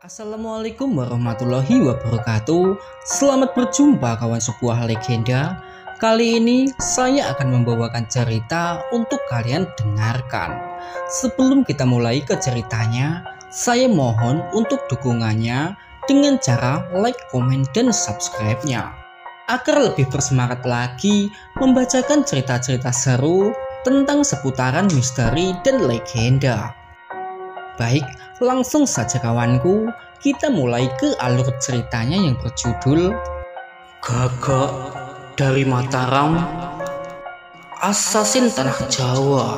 Assalamualaikum warahmatullahi wabarakatuh. Selamat berjumpa kawan sebuah legenda. Kali ini saya akan membawakan cerita untuk kalian dengarkan. Sebelum kita mulai ke ceritanya, saya mohon untuk dukungannya dengan cara like, komen, dan subscribe-nya agar lebih bersemangat lagi membacakan cerita-cerita seru tentang seputaran misteri dan legenda. Baik, langsung saja kawanku, kita mulai ke alur ceritanya yang berjudul Gagak dari Mataram, Asasin Tanah Jawa.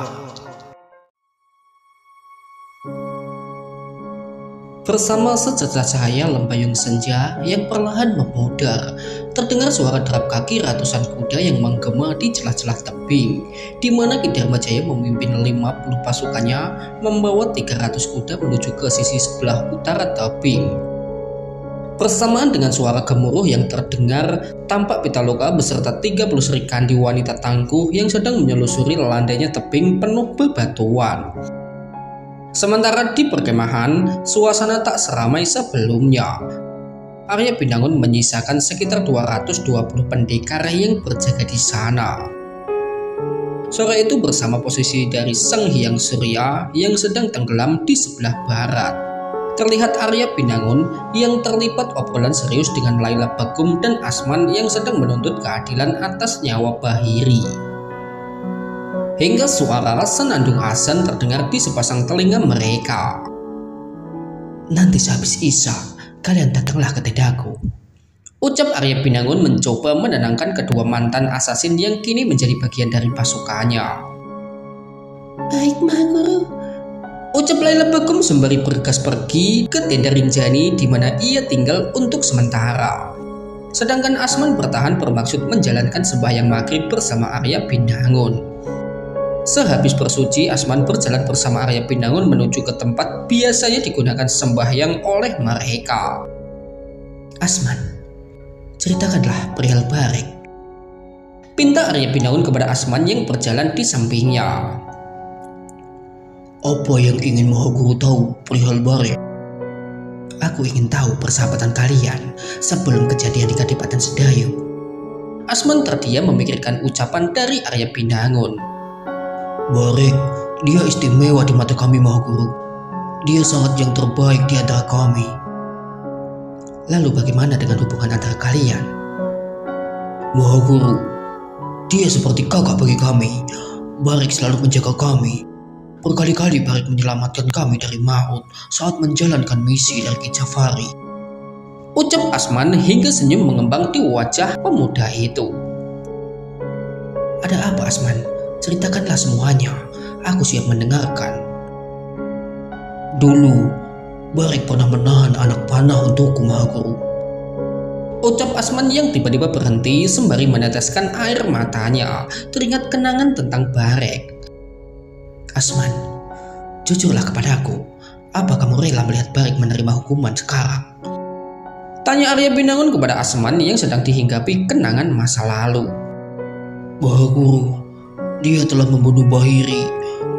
Bersama secercah cahaya lembayung senja yang perlahan memudar, terdengar suara derap kaki ratusan kuda yang menggema di celah-celah tebing, di mana Ki Dharmajaya memimpin 50 pasukannya membawa 300 kuda menuju ke sisi sebelah utara tebing. Bersamaan dengan suara gemuruh yang terdengar, tampak Pitaloka beserta 30 serikandi wanita tangguh yang sedang menyelusuri landainya tebing penuh bebatuan. Sementara di perkemahan, suasana tak seramai sebelumnya. Arya Binangun menyisakan sekitar 220 pendekar yang berjaga di sana. Sore itu bersama posisi dari Sang Hyang Surya yang sedang tenggelam di sebelah barat. Terlihat Arya Binangun yang terlibat obrolan serius dengan Laila Begum dan Asman yang sedang menuntut keadilan atas nyawa Bahiri. Hingga suara senandung azan terdengar di sepasang telinga mereka. Nanti sehabis Isya, kalian datanglah ke tendaku, ucap Arya Binangun mencoba menenangkan kedua mantan asasin yang kini menjadi bagian dari pasukannya. Baik, Mahaguru, ucap Laila Begum sembari bergegas pergi ke tenda Rinjani di mana ia tinggal untuk sementara. Sedangkan Asman bertahan bermaksud menjalankan sembahyang maghrib bersama Arya Binangun. Sehabis bersuci, Asman berjalan bersama Arya Binangun menuju ke tempat biasanya digunakan sembahyang oleh mereka. Asman, ceritakanlah perihal Barek, pinta Arya Binangun kepada Asman yang berjalan di sampingnya. Apa yang ingin Mahaguru tahu perihal Barek? Aku ingin tahu persahabatan kalian sebelum kejadian di Kadipaten Sedayu. Asman terdiam memikirkan ucapan dari Arya Binangun. Barek, dia istimewa di mata kami, Mahaguru. Dia sangat yang terbaik di antara kami. Lalu bagaimana dengan hubungan antara kalian? Mahaguru, dia seperti kakak bagi kami. Barek selalu menjaga kami. Berkali-kali Barek menyelamatkan kami dari maut saat menjalankan misi dari Ki Jafari, ucap Asman hingga senyum mengembang di wajah pemuda itu. Ada apa, Asman? Ceritakanlah semuanya, aku siap mendengarkan. Dulu, Barek pernah menahan anak panah untukku, Mahaguru, ucap Asman yang tiba-tiba berhenti sembari meneteskan air matanya, teringat kenangan tentang Barek. Asman, jujurlah kepadaku, apa kamu rela melihat Barek menerima hukuman sekarang? Tanya Arya Binangun kepada Asman yang sedang dihinggapi kenangan masa lalu. Mahaguru, dia telah membunuh Bahiri.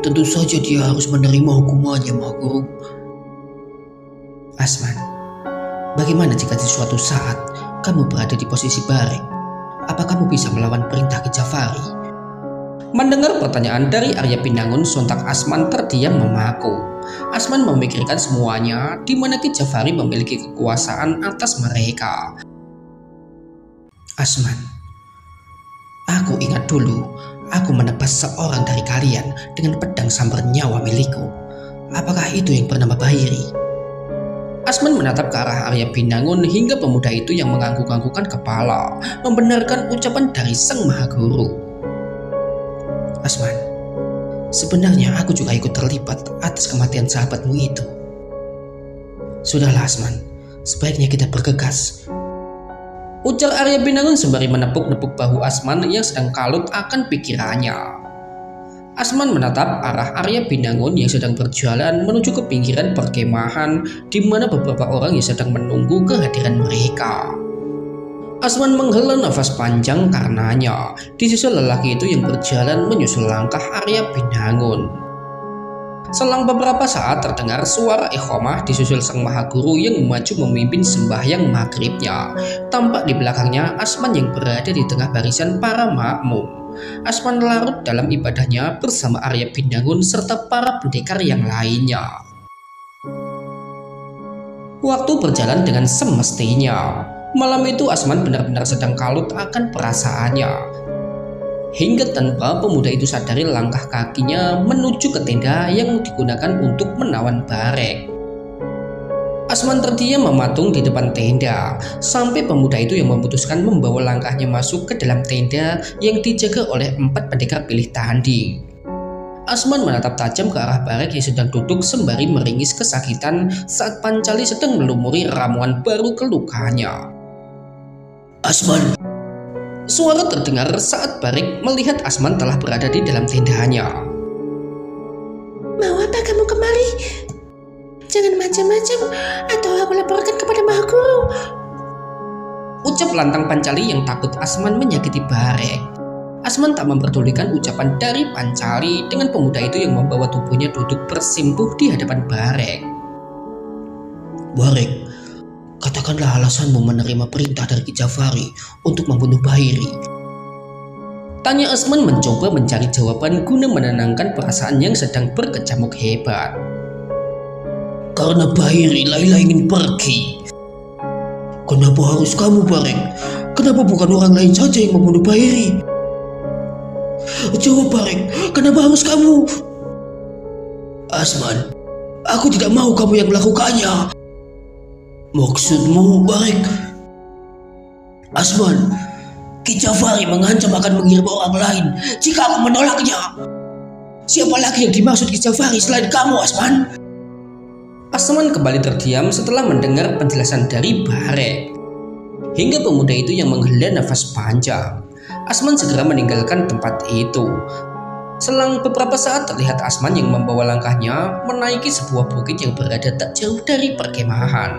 Tentu saja dia harus menerima hukumannya, Mahaguru. Asman, bagaimana jika di suatu saat kamu berada di posisi Barek? Apa kamu bisa melawan perintah Ki Jafari? Mendengar pertanyaan dari Arya Binangun, sontak Asman terdiam memaku. Asman memikirkan semuanya, di mana Ki Jafari memiliki kekuasaan atas mereka. Asman, aku ingat dulu, aku menebas seorang dari kalian dengan pedang sambar nyawa milikku. Apakah itu yang bernama Bahiri? Asman menatap ke arah Arya Binangun hingga pemuda itu yang mengangguk-anggukkan kepala membenarkan ucapan dari Sang Mahaguru. Asman, sebenarnya aku juga ikut terlibat atas kematian sahabatmu itu. Sudahlah Asman, sebaiknya kita bergegas, ujar Arya Binangun sembari menepuk-nepuk bahu Asman yang sedang kalut akan pikirannya. Asman menatap arah Arya Binangun yang sedang berjalan menuju ke pinggiran perkemahan di mana beberapa orang yang sedang menunggu kehadiran mereka. Asman menghela nafas panjang karenanya disusul lelaki itu yang berjalan menyusul langkah Arya Binangun. Selang beberapa saat terdengar suara iqamah disusul sang maha guru yang maju memimpin sembahyang maghribnya. Tampak di belakangnya Asman yang berada di tengah barisan para makmum. Asman larut dalam ibadahnya bersama Arya Binangun serta para pendekar yang lainnya. Waktu berjalan dengan semestinya. Malam itu Asman benar-benar sedang kalut akan perasaannya. Hingga tanpa pemuda itu sadari langkah kakinya menuju ke tenda yang digunakan untuk menawan Barek. Asman terdiam mematung di depan tenda sampai pemuda itu yang memutuskan membawa langkahnya masuk ke dalam tenda yang dijaga oleh 4 pendekar pilih tanding. Asman menatap tajam ke arah Barek yang sedang duduk sembari meringis kesakitan saat Pancali sedang melumuri ramuan baru ke lukanya. "Asman!" Suara terdengar saat Barek melihat Asman telah berada di dalam tendanya. "Mau apa kamu kemari? Jangan macam-macam atau aku laporkan kepada Maha Guru," ucap lantang Pancali yang takut Asman menyakiti Barek. Asman tak memperdulikan ucapan dari Pancali dengan pemuda itu yang membawa tubuhnya duduk bersimpuh di hadapan Barek. "Barek, katakanlah alasanmu menerima perintah dari Ki Jafari untuk membunuh Bahiri." Tanya Asman mencoba mencari jawaban guna menenangkan perasaan yang sedang berkecamuk hebat. "Karena Bahiri Laila ingin pergi." "Kenapa harus kamu, Barek? Kenapa bukan orang lain saja yang membunuh Bahiri? Jawab, Barek, kenapa harus kamu?" "Asman, aku tidak mau kamu yang melakukannya." "Maksudmu, Barek?" "Asman, Ki Jafari mengancam akan mengirim orang lain jika aku menolaknya. Siapa lagi yang dimaksud Ki Jafari selain kamu, Asman?" Asman kembali terdiam setelah mendengar penjelasan dari Barek. Hingga pemuda itu yang menghela nafas panjang. Asman segera meninggalkan tempat itu. Selang beberapa saat terlihat Asman yang membawa langkahnya menaiki sebuah bukit yang berada tak jauh dari perkemahan.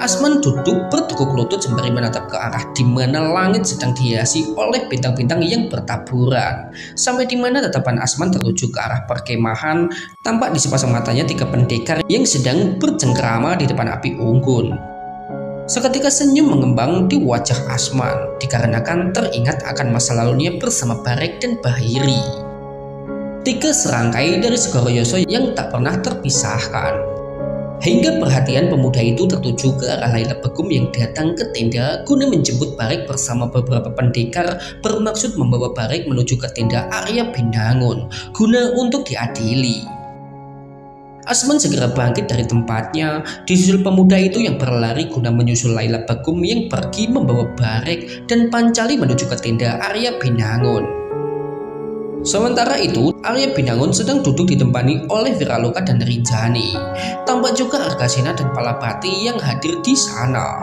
Asman duduk bertekuk lutut sembari menatap ke arah di mana langit sedang dihiasi oleh bintang-bintang yang bertaburan. Sampai di mana tatapan Asman tertuju ke arah perkemahan, tampak di sepasang matanya 3 pendekar yang sedang bercengkrama di depan api unggun. Seketika senyum mengembang di wajah Asman dikarenakan teringat akan masa lalunya bersama Barek dan Bahiri. 3 serangkai dari Segoro Yoso yang tak pernah terpisahkan. Hingga perhatian pemuda itu tertuju ke arah Laila Begum yang datang ke tenda guna menjemput Barek bersama beberapa pendekar bermaksud membawa Barek menuju ke tenda Arya Binangun guna untuk diadili. Asman segera bangkit dari tempatnya, disusul pemuda itu yang berlari guna menyusul Laila Begum yang pergi membawa Barek dan Pancali menuju ke tenda Arya Binangun. Sementara itu, Arya Binangun sedang duduk ditempani oleh Viraloka dan Rinjani. Tampak juga Argasena dan Palapati yang hadir di sana.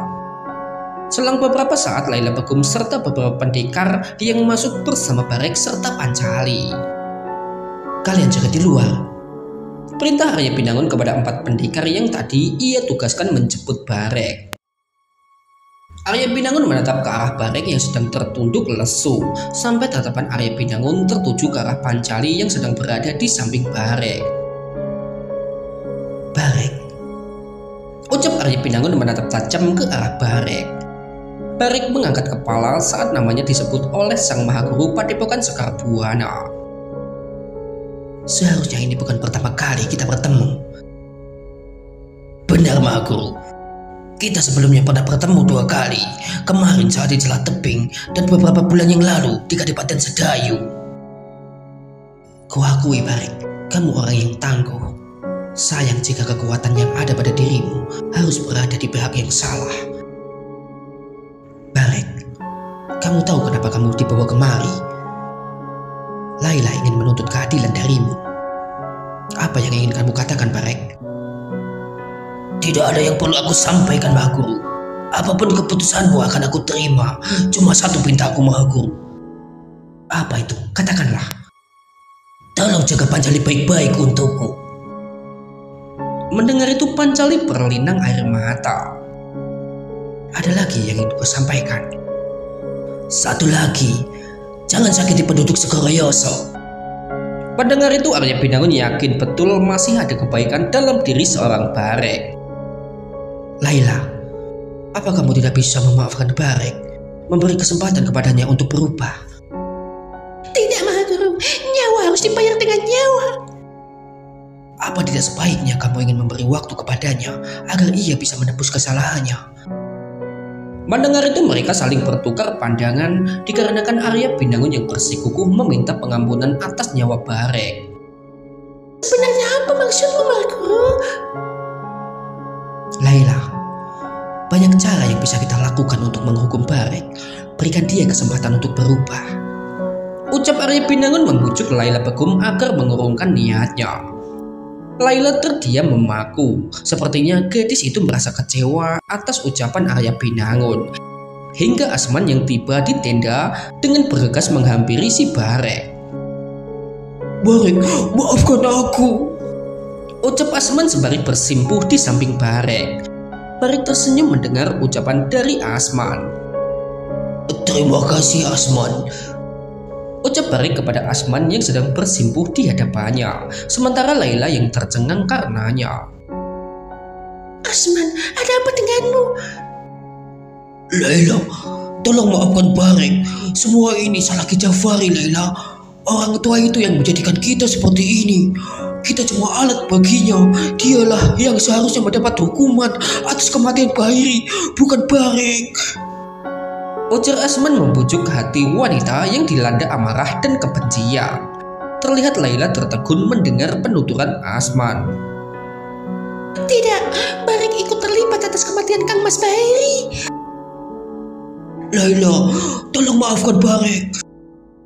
Selang beberapa saat, Laila Begum serta beberapa pendekar yang masuk bersama Barek serta Pancali. "Kalian jaga di luar," perintah Arya Binangun kepada 4 pendekar yang tadi ia tugaskan menjemput Barek. Arya Binangun menatap ke arah Barek yang sedang tertunduk lesu sampai tatapan Arya Binangun tertuju ke arah Pancali yang sedang berada di samping Barek. "Barek," ucap Arya Binangun menatap tajam ke arah Barek. Barek mengangkat kepala saat namanya disebut oleh sang maha guru Padepokan Sekar Buana. "Seharusnya ini bukan pertama kali kita bertemu." "Benar, Maha Guru. Kita sebelumnya pernah bertemu 2 kali. Kemarin saat di Celah Tebing dan beberapa bulan yang lalu di Kadipaten Sedayu." "Kuakui, Barek, kamu orang yang tangguh. Sayang jika kekuatan yang ada pada dirimu harus berada di pihak yang salah." "Barek, kamu tahu kenapa kamu dibawa kemari? Laila ingin menuntut keadilan darimu. Apa yang ingin kamu katakan, Barek?" "Tidak ada yang perlu aku sampaikan, Maha Guru. Apapun keputusanmu akan aku terima. Cuma satu perintahku, Maha Guru." "Apa itu? Katakanlah." "Tolong jaga Pancali baik-baik untukku." Mendengar itu Pancali berlinang air mata. "Ada lagi yang ingin ku sampaikan." "Satu lagi, jangan sakiti penduduk Segoro Yoso." Mendengar itu Arya Binangun yakin betul masih ada kebaikan dalam diri seorang Barek. Laila, apa kamu tidak bisa memaafkan Barek? Memberi kesempatan kepadanya untuk berubah? Tidak, Maha Guru. Nyawa harus dibayar dengan nyawa. Apa tidak sebaiknya kamu ingin memberi waktu kepadanya agar ia bisa menebus kesalahannya? Mendengar itu mereka saling bertukar pandangan dikarenakan Arya Binangun yang bersikukuh meminta pengampunan atas nyawa Barek. Sebenarnya apa maksudmu, Maha Guru? Laila, banyak cara yang bisa kita lakukan untuk menghukum Barek. Berikan dia kesempatan untuk berubah. Ucap Arya Binangun membujuk Laila Begum agar mengurungkan niatnya. Laila terdiam memaku. Sepertinya gadis itu merasa kecewa atas ucapan Arya Binangun. Hingga Asman yang tiba di tenda dengan bergegas menghampiri si Barek. Barek, maafkan aku. Ucap Asman sembari bersimpuh di samping Barek. Barek tersenyum mendengar ucapan dari Asman. Terima kasih Asman. Ucap Barek kepada Asman yang sedang bersimpuh di hadapannya, sementara Laila yang tercengang karenanya. Asman, ada apa denganmu? Laila, tolong maafkan Barek. Semua ini salah Ki Jafari, Laila. Orang tua itu yang menjadikan kita seperti ini. Kita cuma alat baginya. Dialah yang seharusnya mendapat hukuman atas kematian Bahiri, bukan Barek. Ujar Asman membujuk hati wanita yang dilanda amarah dan kebencian. Terlihat Laila tertegun mendengar penuturan Asman. Tidak, Barek ikut terlibat atas kematian Kang Mas Bahiri. Laila, tolong maafkan Barek.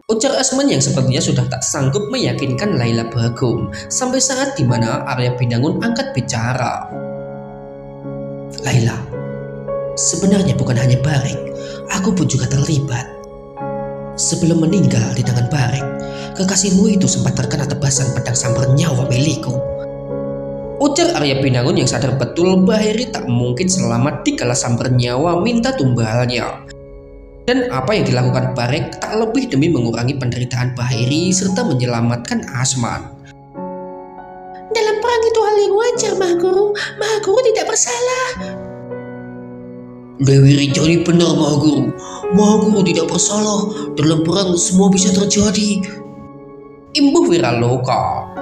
Ujar Asman yang sepertinya sudah tak sanggup meyakinkan Laila Begum sampai saat dimana Arya Binangun angkat bicara. Laila, sebenarnya bukan hanya Barek, aku pun juga terlibat. Sebelum meninggal di tangan Barek, kekasihmu itu sempat terkena tebasan pedang sambar nyawa milikku. Ujar Arya Binangun yang sadar betul Bahiri tak mungkin selamat dikala sambar nyawa minta tumbalnya. Dan apa yang dilakukan Barek tak lebih demi mengurangi penderitaan Bahiri serta menyelamatkan Asman. Dalam perang itu hal yang wajar, Maha Guru. Maha Guru tidak bersalah. Dewi Rinjani benar, Maha Guru. Maha Guru tidak bersalah. Dalam perang semua bisa terjadi. Imbuh Wiraloka.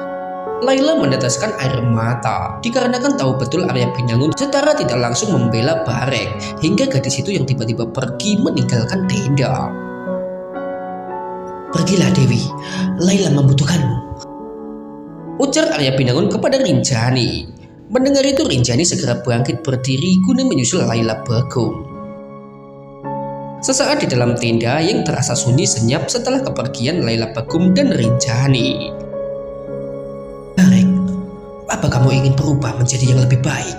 Laila meneteskan air mata dikarenakan tahu betul Arya Binangun secara tidak langsung membela Barek hingga gadis itu yang tiba-tiba pergi meninggalkan tenda. Pergilah Dewi, Laila membutuhkanmu. Ujar Arya Binangun kepada Rinjani. Mendengar itu Rinjani segera bangkit berdiri guna menyusul Laila Begum. Sesaat di dalam tenda yang terasa sunyi senyap setelah kepergian Laila Begum dan Rinjani. Barek, apa kamu ingin berubah menjadi yang lebih baik?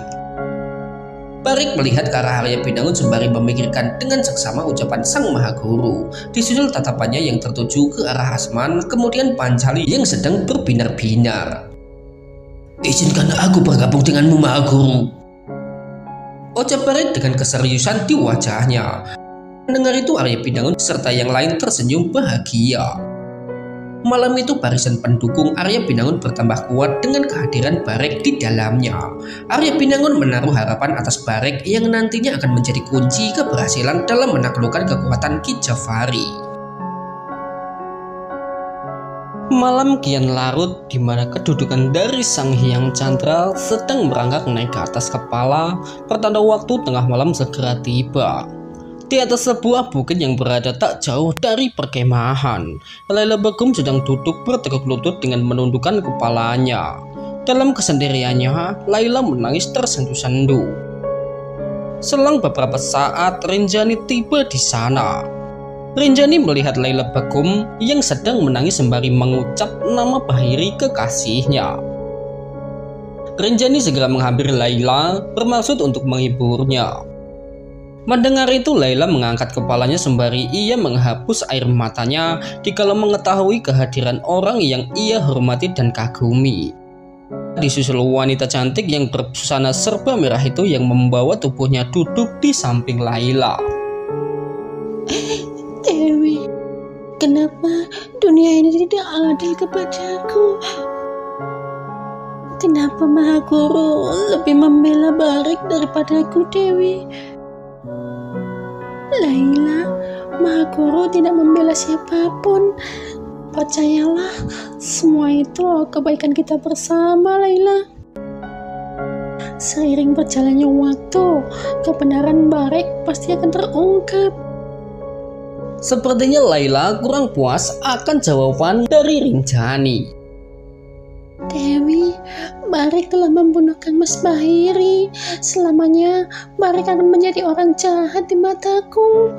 Barek melihat ke arah Arya Binangun sembari memikirkan dengan seksama ucapan Sang Maha Guru. Disusul tatapannya yang tertuju ke arah Asman, kemudian Pancali yang sedang berbinar-binar. Izinkan aku bergabung denganmu, Maha Guru. Ucap Barek dengan keseriusan di wajahnya. Mendengar itu Arya Binangun serta yang lain tersenyum bahagia. Malam itu barisan pendukung Arya Binangun bertambah kuat dengan kehadiran Barek di dalamnya. Arya Binangun menaruh harapan atas Barek yang nantinya akan menjadi kunci keberhasilan dalam menaklukkan kekuatan Ki Jafari. Malam kian larut di mana kedudukan dari Sang Hyang Chandra sedang merangkak naik ke atas kepala, pertanda waktu tengah malam segera tiba. Di atas sebuah bukit yang berada tak jauh dari perkemahan, Laila Begum sedang duduk bertekuk lutut dengan menundukkan kepalanya. Dalam kesendiriannya, Laila menangis tersendu-sendu. Selang beberapa saat, Rinjani tiba di sana. Rinjani melihat Laila Begum yang sedang menangis sembari mengucap nama Bahiri kekasihnya. Rinjani segera menghampiri Laila bermaksud untuk menghiburnya. Mendengar itu Laila mengangkat kepalanya sembari ia menghapus air matanya dikala mengetahui kehadiran orang yang ia hormati dan kagumi. Disusul wanita cantik yang berbusana serba merah itu yang membawa tubuhnya duduk di samping Laila. Dewi, kenapa dunia ini tidak adil kepadaku. Kenapa Mahaguru lebih membela Barik daripadaku, Dewi? Laila, Mahaguru tidak membela siapapun. Percayalah, semua itu kebaikan kita bersama, Laila. Seiring berjalannya waktu, kebenaran Barik pasti akan terungkap. Sepertinya Laila kurang puas akan jawaban dari Rinjani. Dewi, Barik telah membunuh Kang Mas Bahiri. Selamanya Barik akan menjadi orang jahat di mataku.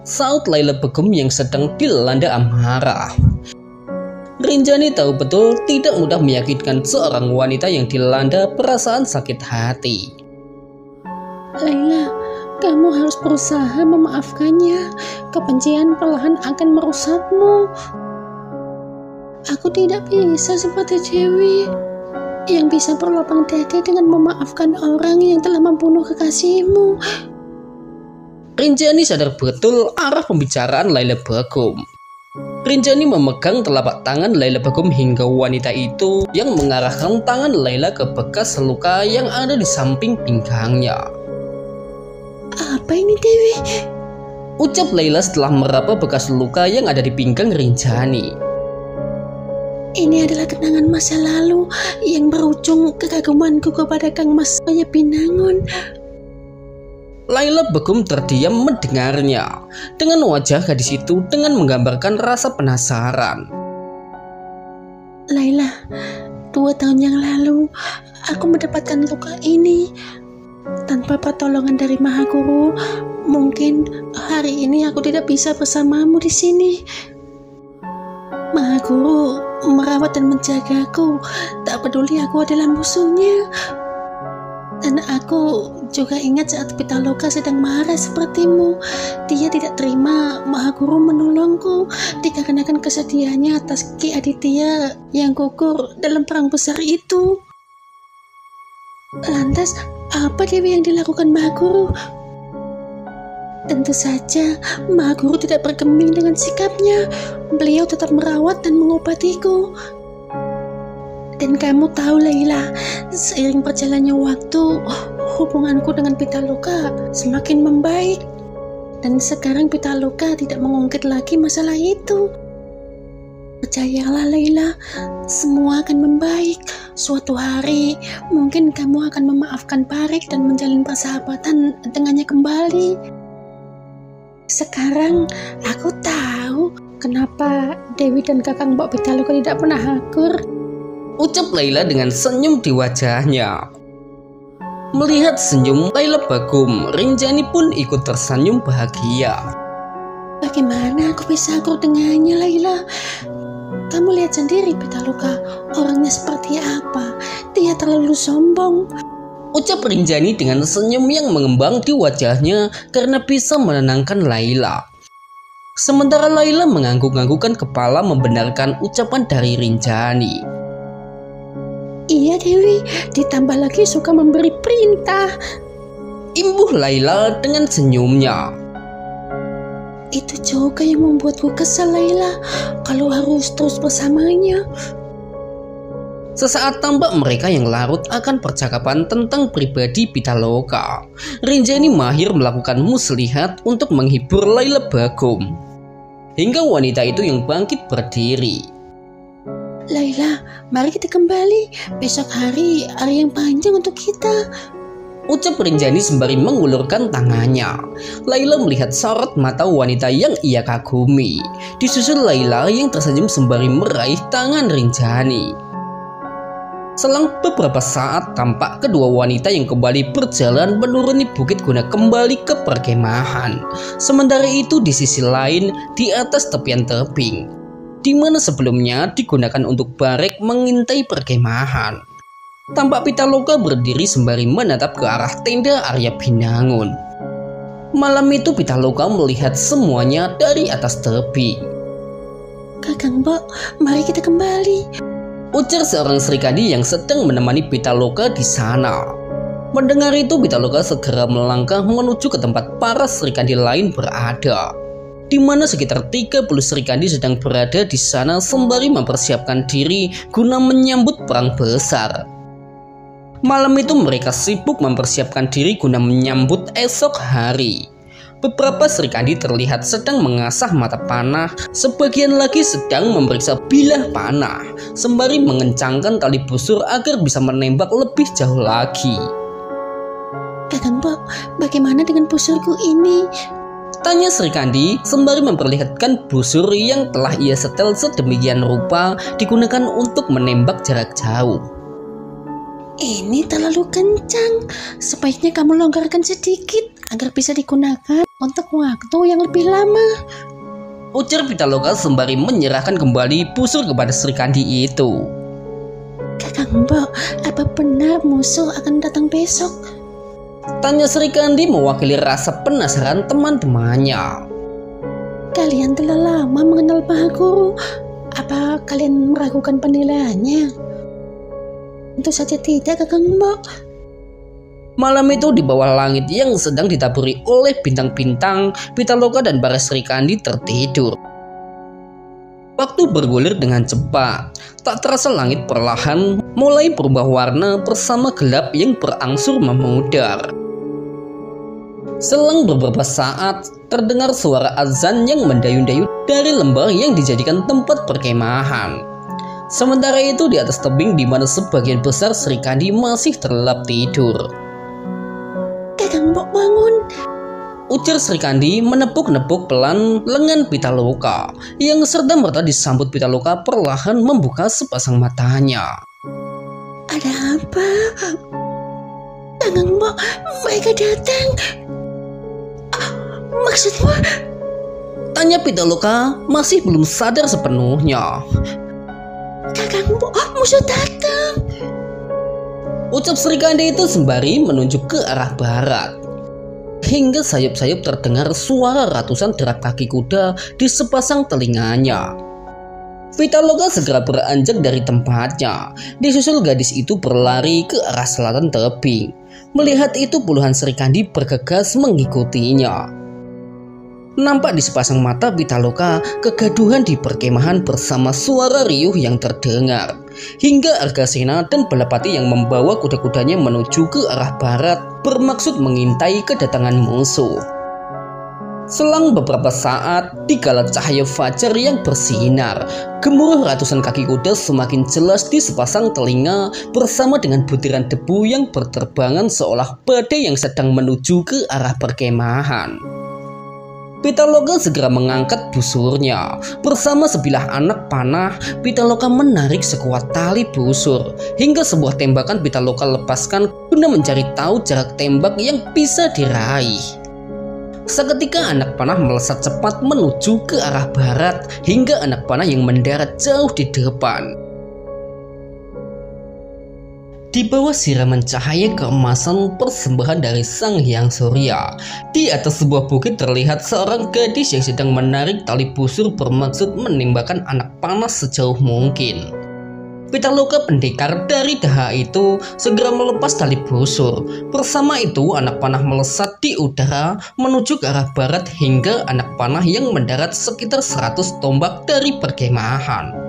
Saut Laila Begum yang sedang dilanda amarah. Rinjani tahu betul tidak mudah meyakinkan seorang wanita yang dilanda perasaan sakit hati. Laila, kamu harus berusaha memaafkannya. Kebencian perlahan akan merusakmu. Aku tidak bisa seperti Dewi yang bisa berlapang dada dengan memaafkan orang yang telah membunuh kekasihmu. Rinjani sadar betul arah pembicaraan Laila Begum. Rinjani memegang telapak tangan Laila Begum hingga wanita itu yang mengarahkan tangan Laila ke bekas luka yang ada di samping pinggangnya. Apa ini, Dewi? Ucap Laila setelah meraba bekas luka yang ada di pinggang Rinjani. Ini adalah kenangan masa lalu yang berujung kekagumanku kepada Kang Mas Binangun. Laila Begum terdiam mendengarnya. Dengan wajah gadis itu dengan menggambarkan rasa penasaran. Laila, 2 tahun yang lalu aku mendapatkan luka ini. Tanpa pertolongan dari Mahaguru, mungkin hari ini aku tidak bisa bersamamu di sini. Mahaguru merawat dan menjagaku, tak peduli aku adalah musuhnya. Dan aku juga ingat saat Pitaloka sedang marah sepertimu. Dia tidak terima Mahaguru menolongku dikarenakan kesedihannya atas Ki Aditya yang gugur dalam perang besar itu. Lantas, apa Dewi yang dilakukan Mahaguru? Tentu saja Mahaguru tidak bergeming dengan sikapnya. Beliau tetap merawat dan mengobatiku. Dan kamu tahu Laila, seiring berjalannya waktu, hubunganku dengan Pitaloka semakin membaik. Dan sekarang Pitaloka tidak mengungkit lagi masalah itu. Percayalah Laila, semua akan membaik. Suatu hari mungkin kamu akan memaafkan Barik dan menjalin persahabatan dengannya kembali. Sekarang aku tahu kenapa Dewi dan Kakang Mbok Pitaloka tidak pernah akur. Ucap Laila dengan senyum di wajahnya. Melihat senyum Laila Begum, Rinjani pun ikut tersenyum bahagia. Bagaimana aku bisa akur dengannya, Laila? Kamu lihat sendiri Pitaloka, orangnya seperti apa. Dia terlalu sombong. Ucap Rinjani dengan senyum yang mengembang di wajahnya karena bisa menenangkan Laila. Sementara Laila mengangguk-anggukkan kepala membenarkan ucapan dari Rinjani. Iya Dewi, ditambah lagi suka memberi perintah. Imbuh Laila dengan senyumnya. Itu juga yang membuatku kesal Laila, kalau harus terus bersamanya. Sesaat tampak mereka yang larut akan percakapan tentang pribadi Pitaloka. Rinjani mahir melakukan muslihat untuk menghibur Laila Begum. Hingga wanita itu yang bangkit berdiri. Laila, mari kita kembali. Besok hari yang panjang untuk kita. Ucap Rinjani sembari mengulurkan tangannya. Laila melihat sorot mata wanita yang ia kagumi. Disusul Laila yang tersenyum sembari meraih tangan Rinjani. Selang beberapa saat tampak kedua wanita yang kembali berjalan menuruni bukit guna kembali ke perkemahan. Sementara itu di sisi lain, di atas tepian tebing, di mana sebelumnya digunakan untuk Barik mengintai perkemahan, tampak Pitaloka berdiri sembari menatap ke arah tenda Arya Binangun. Malam itu Pitaloka melihat semuanya dari atas tebing. Kakang Mbok, mari kita kembali. Ujar seorang Srikandi yang sedang menemani Pitaloka di sana. Mendengar itu Pitaloka segera melangkah menuju ke tempat para Srikandi lain berada. di mana sekitar 30 Serikandi sedang berada di sana sembari mempersiapkan diri guna menyambut perang besar. Malam itu mereka sibuk mempersiapkan diri guna menyambut esok hari. Beberapa Serikandi terlihat sedang mengasah mata panah, sebagian lagi sedang memeriksa bilah panah, sembari mengencangkan tali busur agar bisa menembak lebih jauh lagi. Kakang Mbok, bagaimana dengan busurku ini? Tanya Serikandi sembari memperlihatkan busur yang telah ia setel sedemikian rupa digunakan untuk menembak jarak jauh. Ini terlalu kencang. Sebaiknya kamu longgarkan sedikit agar bisa digunakan untuk waktu yang lebih lama, ujar Pitaloka sembari menyerahkan kembali busur kepada Serikandi itu. Kakang Mbok, apa benar musuh akan datang besok? Tanya Serikandi mewakili rasa penasaran teman-temannya. Kalian telah lama mengenal Mahaguru. Apa kalian meragukan penilaiannya? Tentu saja tidak, Kakang Mbok. Malam itu di bawah langit yang sedang ditaburi oleh bintang-bintang, Pitaloka dan para Serikandi tertidur. Waktu bergulir dengan cepat, tak terasa langit perlahan mulai berubah warna bersama gelap yang berangsur memudar. Selang beberapa saat, terdengar suara azan yang mendayu-dayu dari lembah yang dijadikan tempat perkemahan. Sementara itu di atas tebing di mana sebagian besar Serikandi masih terlelap tidur. Kakang Mbok bangun, ujar Serikandi menepuk-nepuk pelan lengan Pitaloka yang serta-merta disambut Pitaloka perlahan membuka sepasang matanya. Ada apa? Kakang Mbok, mereka datang. Maksudmu? Tanya Pitaloka masih belum sadar sepenuhnya. Kakang Mbok, musuh datang, ucap Serikandi itu sembari menunjuk ke arah barat. Hingga sayup-sayup terdengar suara ratusan derap kaki kuda di sepasang telinganya. Pitaloka segera beranjak dari tempatnya. Disusul gadis itu berlari ke arah selatan tebing. Melihat itu puluhan Serikandi bergegas mengikutinya. Nampak di sepasang mata Pitaloka kegaduhan di perkemahan bersama suara riuh yang terdengar. Hingga Argasena dan Balapati yang membawa kuda-kudanya menuju ke arah barat bermaksud mengintai kedatangan musuh. Selang beberapa saat, dikala cahaya fajar yang bersinar, gemuruh ratusan kaki kuda semakin jelas di sepasang telinga bersama dengan butiran debu yang berterbangan seolah badai yang sedang menuju ke arah perkemahan. Pitaloka segera mengangkat busurnya. Bersama sebilah anak panah, Pitaloka menarik sekuat tali busur hingga sebuah tembakan Pitaloka lepaskan guna mencari tahu jarak tembak yang bisa diraih. Seketika anak panah melesat cepat menuju ke arah barat hingga anak panah yang mendarat jauh di depan. Di bawah siraman cahaya keemasan persembahan dari Sang Hyang Surya, di atas sebuah bukit terlihat seorang gadis yang sedang menarik tali busur bermaksud menembakkan anak panah sejauh mungkin. Pitaloka pendekar dari Daha itu segera melepas tali busur. Bersama itu anak panah melesat di udara menuju ke arah barat hingga anak panah yang mendarat sekitar 100 tombak dari perkemahan.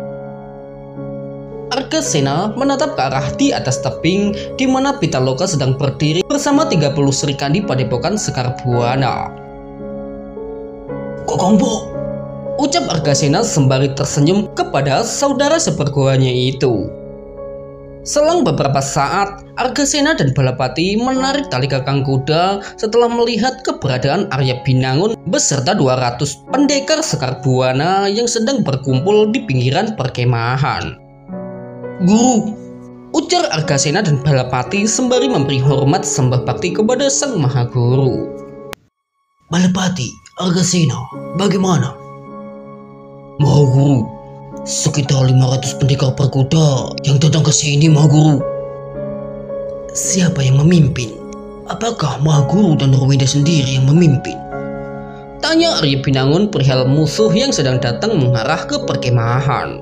Argasena menatap ke arah di atas tebing di mana Pitaloka sedang berdiri bersama 30 Serikandi padepokan Sekar Buana. "Kakang Mbok," ucap Argasena sembari tersenyum kepada saudara seperguruannya itu. Selang beberapa saat, Argasena dan Balapati menarik tali kakang kuda setelah melihat keberadaan Arya Binangun beserta 200 pendekar Sekar Buana yang sedang berkumpul di pinggiran perkemahan. "Guru," ujar Argasena dan Balapati sembari memberi hormat sembah bakti kepada Sang Mahaguru. "Balapati, Argasena, bagaimana?" "Mahaguru, sekitar 500 pendekar berkuda yang datang ke sini, Mahaguru." "Siapa yang memimpin? Apakah Mahaguru dan Ruwinda sendiri yang memimpin?" tanya Arya Binangun perihal musuh yang sedang datang mengarah ke perkemahan.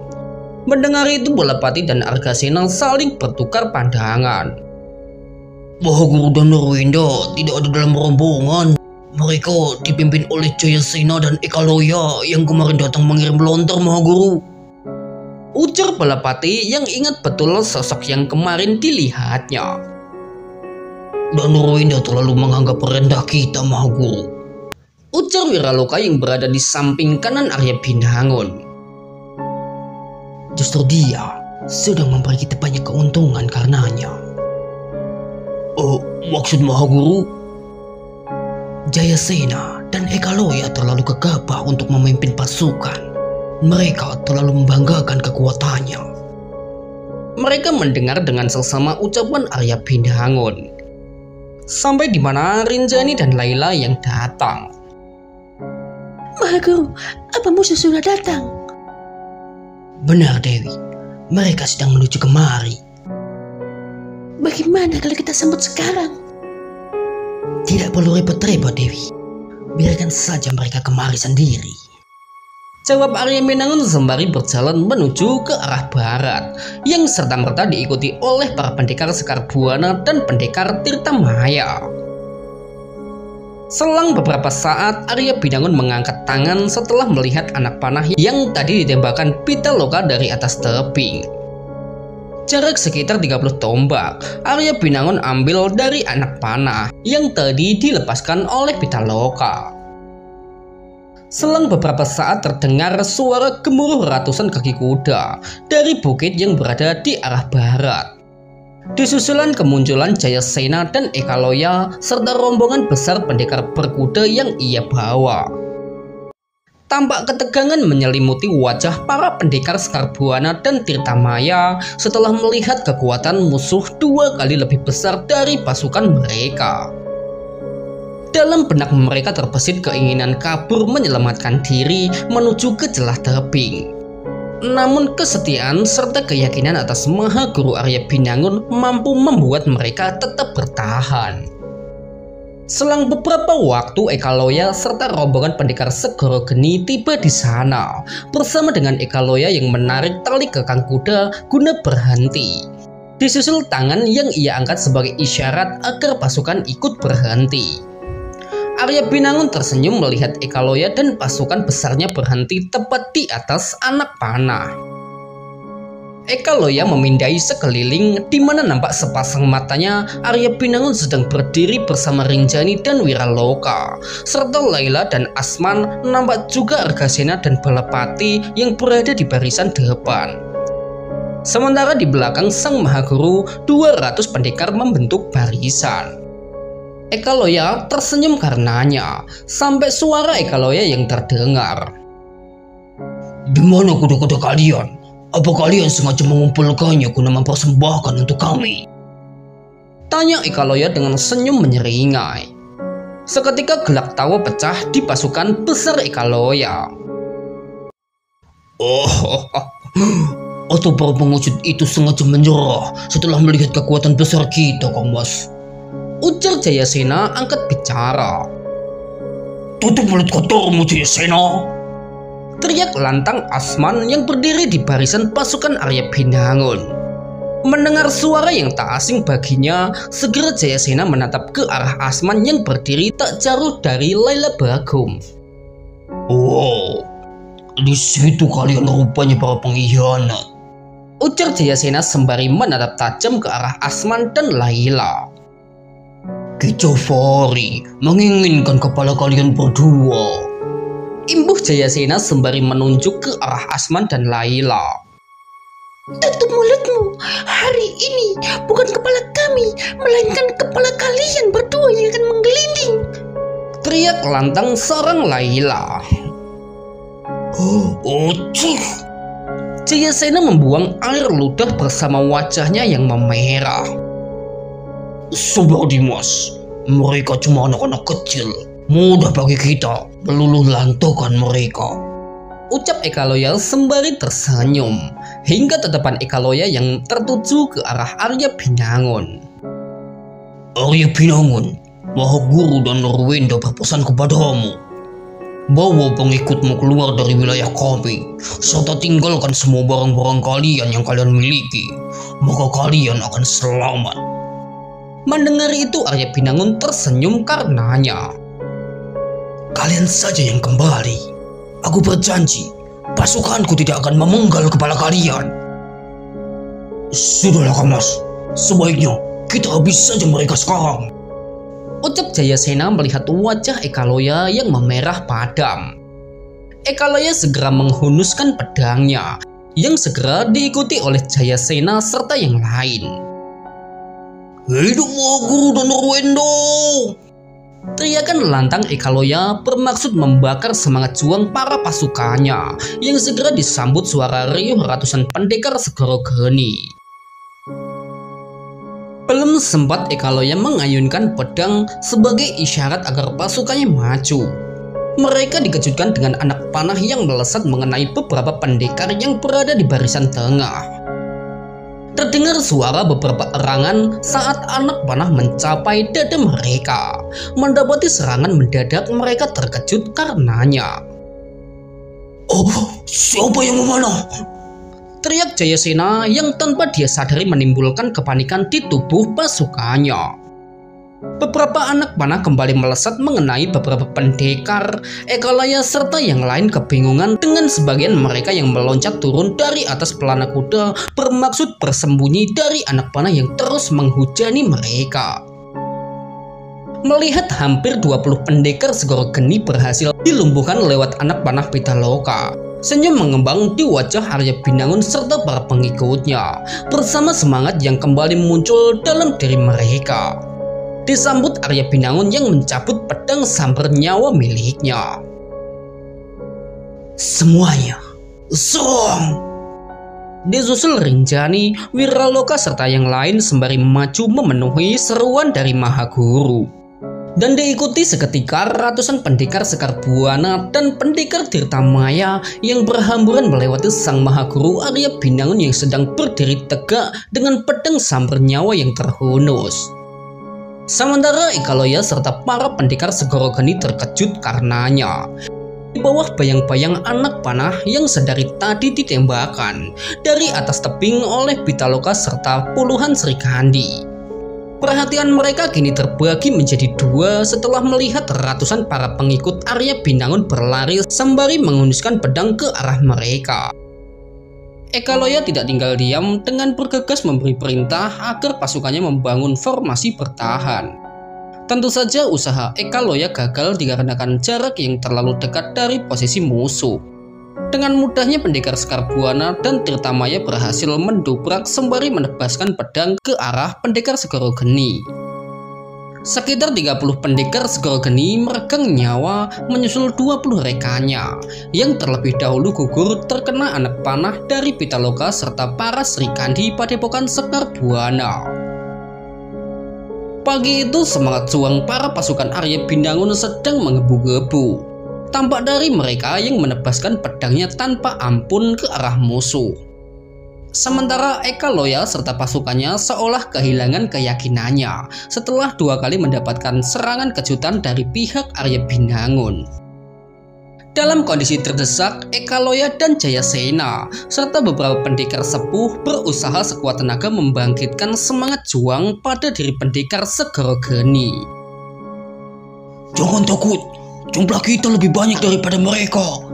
Mendengar itu Balapati dan Argasena saling bertukar pandangan. "Mahaguru dan Ruwinda tidak ada dalam rombongan," Mereka dipimpin oleh Jayasena dan Ekaloya yang kemarin datang mengirim lontar, Mahaguru. Ujar Balapati yang ingat betul sosok yang kemarin dilihatnya. Dan Nurwinda terlalu menganggap rendah kita, Mahaguru. Ujar Wiraloka yang berada di samping kanan Arya Binangun. Justru dia sedang memberi kita banyak keuntungan karenanya. Oh, maksud Mahaguru? Jayasena dan Ekaloya terlalu gegabah untuk memimpin pasukan. Mereka terlalu membanggakan kekuatannya. Mereka mendengar dengan seksama ucapan Arya Binangun. Sampai di mana Rinjani dan Laila yang datang. Mahaguru, apa musuh sudah datang? Benar, Dewi. Mereka sedang menuju kemari. Bagaimana kalau kita sambut sekarang? Tidak perlu repot-repot, Dewi. Biarkan saja mereka kemari sendiri. Jawab Arya Binangun sembari berjalan menuju ke arah barat, yang serta-merta diikuti oleh para pendekar Sekar Buana dan pendekar Tirtamaya. Selang beberapa saat, Arya Binangun mengangkat tangan setelah melihat anak panah yang tadi ditembakkan Pitaloka dari atas tebing. Jarak sekitar 30 tombak, Arya Binangun ambil dari anak panah yang tadi dilepaskan oleh Pitaloka. Selang beberapa saat terdengar suara gemuruh ratusan kaki kuda dari bukit yang berada di arah barat. Disusulan kemunculan Jayasena dan Ekaloya serta rombongan besar pendekar berkuda yang ia bawa. Tampak ketegangan menyelimuti wajah para pendekar Sekar Buana dan Tirtamaya setelah melihat kekuatan musuh 2 kali lebih besar dari pasukan mereka. Dalam benak mereka terbesit keinginan kabur menyelamatkan diri menuju ke celah tebing. Namun kesetiaan serta keyakinan atas Mahaguru Arya Binangun mampu membuat mereka tetap bertahan. Selang beberapa waktu, Ekaloya serta rombongan pendekar Segoro Geni tiba di sana bersama dengan Ekaloya yang menarik tali kekang kuda guna berhenti. Disusul tangan yang ia angkat sebagai isyarat agar pasukan ikut berhenti. Arya Binangun tersenyum melihat Ekaloya dan pasukan besarnya berhenti tepat di atas anak panah. Ekaloya memindai sekeliling di mana nampak sepasang matanya Arya Binangun sedang berdiri bersama Rinjani dan Wiraloka, serta Laila dan Asman nampak juga Argasena dan Balapati yang berada di barisan depan. Sementara di belakang sang Mahaguru, 200 pendekar membentuk barisan. Ekaloya tersenyum karenanya, sampai suara Ekaloya yang terdengar. Di mana kuda-kuda kalian? Apa kalian sengaja mengumpulkannya guna mempersembahkan untuk kami? Tanya Ekaloya dengan senyum menyeringai. Seketika gelak tawa pecah di pasukan besar Ekaloya. Atau para pengucut itu sengaja menyerah setelah melihat kekuatan besar kita, Kang Mas? Ujar Jayasena angkat bicara. Tutup mulut kotormu, Jayasena! Teriak lantang Asman yang berdiri di barisan pasukan Arya Binangun. Mendengar suara yang tak asing baginya, segera Jayasena menatap ke arah Asman yang berdiri tak jauh dari Laila Bagum. Wow, di situ kalian rupanya para pengkhianat. Ujar Jayasena sembari menatap tajam ke arah Asman dan Laila. Kijafari menginginkan kepala kalian berdua. Imbuh Jayasena sembari menunjuk ke arah Asman dan Laila. Tutup mulutmu. Hari ini bukan kepala kami, melainkan kepala kalian berdua yang akan menggelinding. Teriak lantang seorang Laila. Cih. Jayasena membuang air ludah bersama wajahnya yang memerah. Sobat Dimas, mereka cuma anak-anak kecil. Mudah bagi kita meluluh lantakan mereka. Ucap Ekaloya sembari tersenyum, hingga tatapan Ekaloya yang tertuju ke arah Arya Binangun. Arya Binangun, Mahaguru dan Nurwinda berpesan kepadamu. Bawa pengikutmu keluar dari wilayah kami, serta tinggalkan semua barang-barang kalian yang kalian miliki, maka kalian akan selamat. Mendengar itu Arya Binangun tersenyum karenanya. kalian saja yang kembali. Aku berjanji, pasukanku tidak akan memenggal kepala kalian. Sudahlah Kamas, sebaiknya kita habis saja mereka sekarang, ucap Jayasena melihat wajah Ekaloya yang memerah padam. Ekaloya segera menghunuskan pedangnya, yang segera diikuti oleh Jayasena serta yang lain. Hidup Mahaguru dan Narwendo! Teriakan lantang Ekaloya bermaksud membakar semangat juang para pasukannya, yang segera disambut suara riuh ratusan pendekar Segoro Geni. Belum sempat Ekaloya mengayunkan pedang sebagai isyarat agar pasukannya maju, mereka dikejutkan dengan anak panah yang melesat mengenai beberapa pendekar yang berada di barisan tengah. Terdengar suara beberapa erangan saat anak panah mencapai dada mereka. Mendapati serangan mendadak, mereka terkejut karenanya. Oh, siapa yang memanah? Teriak Jayasena yang tanpa dia sadari menimbulkan kepanikan di tubuh pasukannya. Beberapa anak panah kembali melesat mengenai beberapa pendekar. Ekaloya serta yang lain kebingungan dengan sebagian mereka yang meloncat turun dari atas pelana kuda bermaksud bersembunyi dari anak panah yang terus menghujani mereka. Melihat hampir 20 pendekar Segoro Geni berhasil dilumpuhkan lewat anak panah Pitaloka, senyum mengembang di wajah Arya Binangun serta para pengikutnya bersama semangat yang kembali muncul dalam diri mereka. Disambut Arya Binangun yang mencabut pedang sambar nyawa miliknya. Semuanya, serang! Disusul Rinjani, Wiraloka serta yang lain sembari maju memenuhi seruan dari Mahaguru. Dan diikuti seketika ratusan pendekar Sekar Buana dan pendekar Tirtamaya yang berhamburan melewati sang Mahaguru Arya Binangun yang sedang berdiri tegak dengan pedang sambar nyawa yang terhunus. Sementara Ekaloya serta para pendekar Segoro Geni terkejut karenanya. Di bawah bayang-bayang anak panah yang sedari tadi ditembakkan dari atas tebing oleh Pitaloka serta puluhan Serikandi. Perhatian mereka kini terbagi menjadi dua setelah melihat ratusan para pengikut Arya Binangun berlari sembari menghunuskan pedang ke arah mereka. Ekaloya tidak tinggal diam dengan bergegas memberi perintah agar pasukannya membangun formasi bertahan. Tentu saja usaha Ekaloya gagal dikarenakan jarak yang terlalu dekat dari posisi musuh. Dengan mudahnya pendekar Sekar Buana dan Tirtamaya berhasil mendobrak sembari menebaskan pedang ke arah pendekar Segoro Geni. Sekitar 30 pendekar Segoro Geni meregang nyawa menyusul 20 rekannya yang terlebih dahulu gugur terkena anak panah dari Pitaloka serta para Serikandi padepokan Sekar Buana. Pagi itu semangat juang para pasukan Arya Binangun sedang menggebu-gebu. Tampak dari mereka yang menebaskan pedangnya tanpa ampun ke arah musuh. Sementara Ekaloya serta pasukannya seolah kehilangan keyakinannya setelah 2 kali mendapatkan serangan kejutan dari pihak Arya Binangun. Dalam kondisi terdesak, Ekaloya dan Jayasena serta beberapa pendekar sepuh berusaha sekuat tenaga membangkitkan semangat juang pada diri pendekar Segoro Geni. Jangan takut, jumlah kita lebih banyak daripada mereka.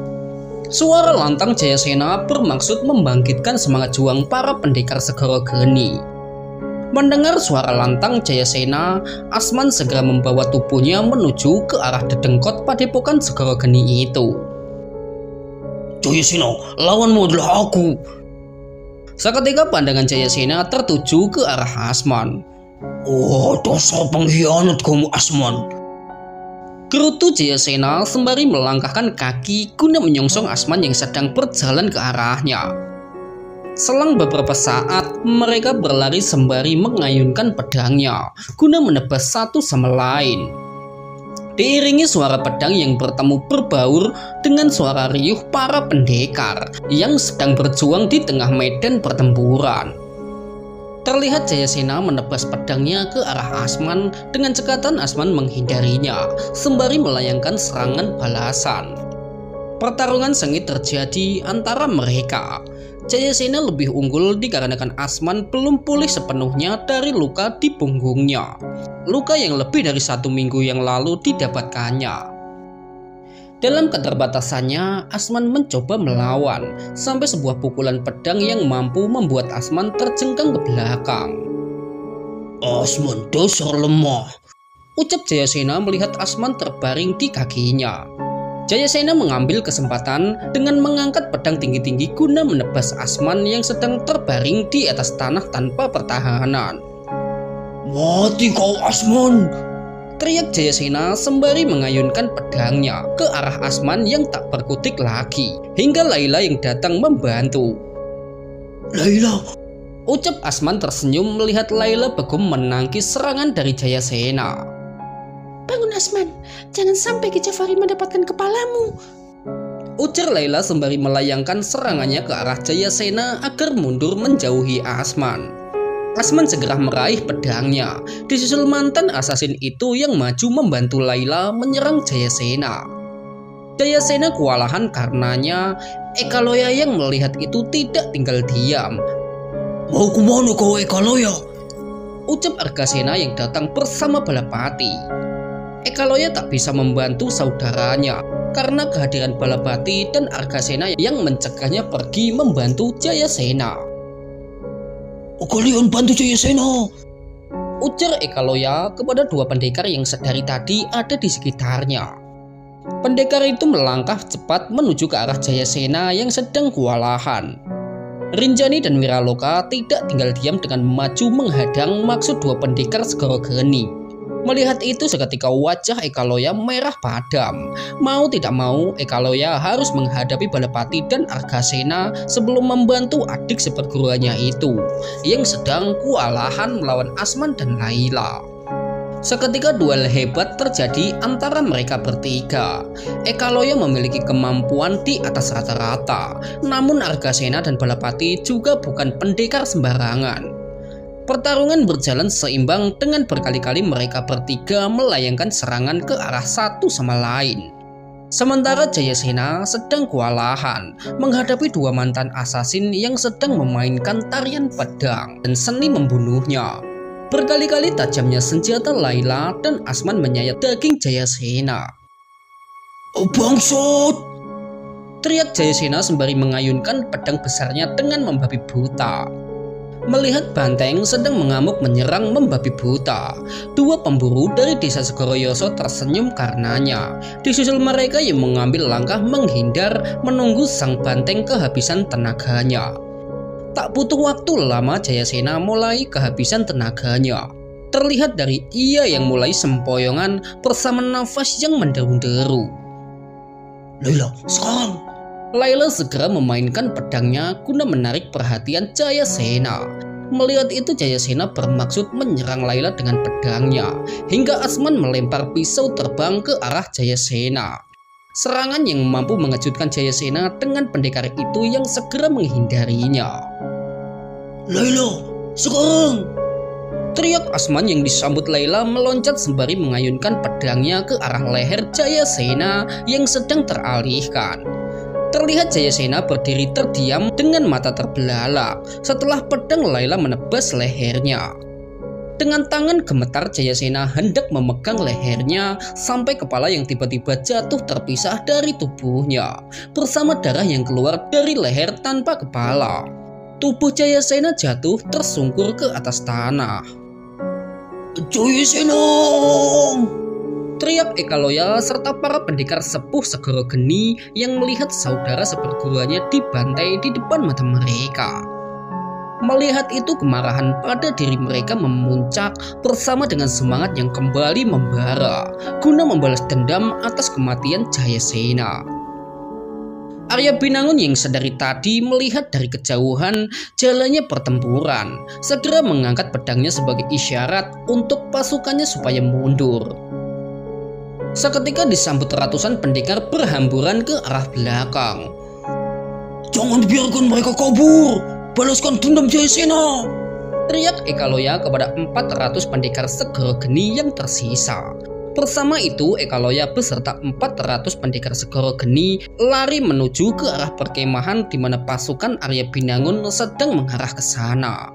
Suara lantang Jayasena bermaksud membangkitkan semangat juang para pendekar Segoro Geni. Mendengar suara lantang Jayasena, Asman segera membawa tubuhnya menuju ke arah dedengkot padepokan Segoro Geni itu. Jayasena, lawanmu adalah aku. Seketika pandangan Jayasena tertuju ke arah Asman. Oh, dasar pengkhianat kamu, Asman. Gerutu Jayasena sembari melangkahkan kaki guna menyongsong Asman yang sedang berjalan ke arahnya. Selang beberapa saat, mereka berlari sembari mengayunkan pedangnya guna menebas satu sama lain. Diiringi suara pedang yang bertemu berbaur dengan suara riuh para pendekar yang sedang berjuang di tengah medan pertempuran. Terlihat Jayasena menebas pedangnya ke arah Asman dengan cekatan Asman menghindarinya sembari melayangkan serangan balasan. Pertarungan sengit terjadi antara mereka. Jayasena lebih unggul dikarenakan Asman belum pulih sepenuhnya dari luka di punggungnya. Luka yang lebih dari 1 minggu yang lalu didapatkannya. Dalam keterbatasannya, Asman mencoba melawan sampai sebuah pukulan pedang yang mampu membuat Asman terjengkang ke belakang. Asman dasar lemah, ucap Jayasena melihat Asman terbaring di kakinya. Jayasena mengambil kesempatan dengan mengangkat pedang tinggi-tinggi guna menebas Asman yang sedang terbaring di atas tanah tanpa pertahanan. Mati kau Asman, teriak Jayasena sembari mengayunkan pedangnya ke arah Asman yang tak berkutik lagi, hingga Laila yang datang membantu. Laila, ucap Asman tersenyum melihat Laila begum menangkis serangan dari Jayasena. Bangun Asman, jangan sampai Ki Jafari mendapatkan kepalamu, ujar Laila sembari melayangkan serangannya ke arah Jayasena agar mundur menjauhi Asman. Asman segera meraih pedangnya, disusul mantan asasin itu yang maju membantu Laila menyerang Jayasena. Jayasena kewalahan karenanya. Ekaloya yang melihat itu tidak tinggal diam. mau kemana kau Ekaloya? Ucap Argasena yang datang bersama Balapati. Ekaloya tak bisa membantu saudaranya karena kehadiran Balapati dan Argasena yang mencegahnya pergi membantu Jayasena. Kalian bantu Jayasena, ujar Ekaloya kepada dua pendekar yang sedari tadi ada di sekitarnya. Pendekar itu melangkah cepat menuju ke arah Jayasena yang sedang kewalahan. Rinjani dan Wiraloka tidak tinggal diam dengan maju menghadang maksud dua pendekar Segoro Geni. Melihat itu seketika wajah Ekaloya merah padam. Mau tidak mau Ekaloya harus menghadapi Balapati dan Argasena sebelum membantu adik seperguruannya itu yang sedang kewalahan melawan Asman dan Laila. Seketika duel hebat terjadi antara mereka bertiga. Ekaloya memiliki kemampuan di atas rata-rata, namun Argasena dan Balapati juga bukan pendekar sembarangan. Pertarungan berjalan seimbang dengan berkali-kali mereka bertiga melayangkan serangan ke arah satu sama lain. Sementara Jayasena sedang kewalahan menghadapi dua mantan asasin yang sedang memainkan tarian pedang dan seni membunuhnya. Berkali-kali tajamnya senjata Laila dan Asman menyayat daging Jayasena. Bangsat, teriak Jayasena sembari mengayunkan pedang besarnya dengan membabi buta. Melihat banteng sedang mengamuk menyerang membabi buta, dua pemburu dari desa Segoroyoso tersenyum karenanya. Disusul mereka yang mengambil langkah menghindar menunggu sang banteng kehabisan tenaganya. Tak butuh waktu lama Jayasena mulai kehabisan tenaganya. Terlihat dari ia yang mulai sempoyongan bersama nafas yang menderu-deru. Laila, sekarang. Laila segera memainkan pedangnya guna menarik perhatian Jayasena. Melihat itu Jayasena bermaksud menyerang Laila dengan pedangnya, hingga Asman melempar pisau terbang ke arah Jayasena. Serangan yang mampu mengejutkan Jayasena dengan pendekar itu yang segera menghindarinya. Laila, sekarang. Teriak Asman yang disambut Laila meloncat sembari mengayunkan pedangnya ke arah leher Jayasena yang sedang teralihkan. Terlihat Jayasena berdiri terdiam dengan mata terbelalak setelah pedang Laila menebas lehernya. Dengan tangan gemetar Jayasena hendak memegang lehernya sampai kepala yang tiba-tiba jatuh terpisah dari tubuhnya bersama darah yang keluar dari leher tanpa kepala. Tubuh Jayasena jatuh tersungkur ke atas tanah. Jayasena, teriak Ekaloya serta para pendekar sepuh Segoro Geni yang melihat saudara seperguruannya dibantai di depan mata mereka. Melihat itu kemarahan pada diri mereka memuncak bersama dengan semangat yang kembali membara guna membalas dendam atas kematian Jayasena. Arya Binangun yang sedari tadi melihat dari kejauhan jalannya pertempuran, segera mengangkat pedangnya sebagai isyarat untuk pasukannya supaya mundur. Seketika disambut ratusan pendekar berhamburan ke arah belakang. Jangan biarkan mereka kabur, balaskan dendam Jayasena, teriak Ekaloya kepada 400 pendekar Segoro Geni yang tersisa. Bersama itu Ekaloya beserta 400 pendekar Segoro Geni lari menuju ke arah perkemahan di mana pasukan Arya Binangun sedang mengarah ke sana.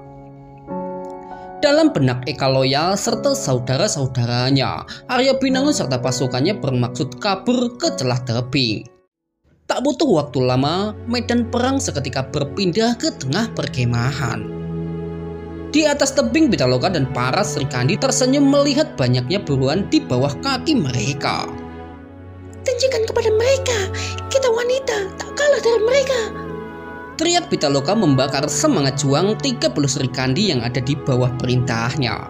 Dalam benak Eka Loyal serta saudara-saudaranya, Arya Pinangun serta pasukannya bermaksud kabur ke celah tebing. Tak butuh waktu lama, medan perang seketika berpindah ke tengah perkemahan. Di atas tebing Pitaloka dan para Srikandi tersenyum melihat banyaknya buruan di bawah kaki mereka. Tunjukkan kepada mereka, kita wanita tak kalah dari mereka. Teriak Pitaloka membakar semangat juang 30 Srikandi yang ada di bawah perintahnya.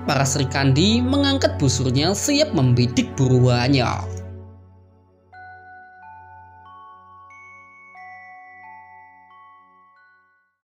Para Srikandi mengangkat busurnya siap membidik buruannya.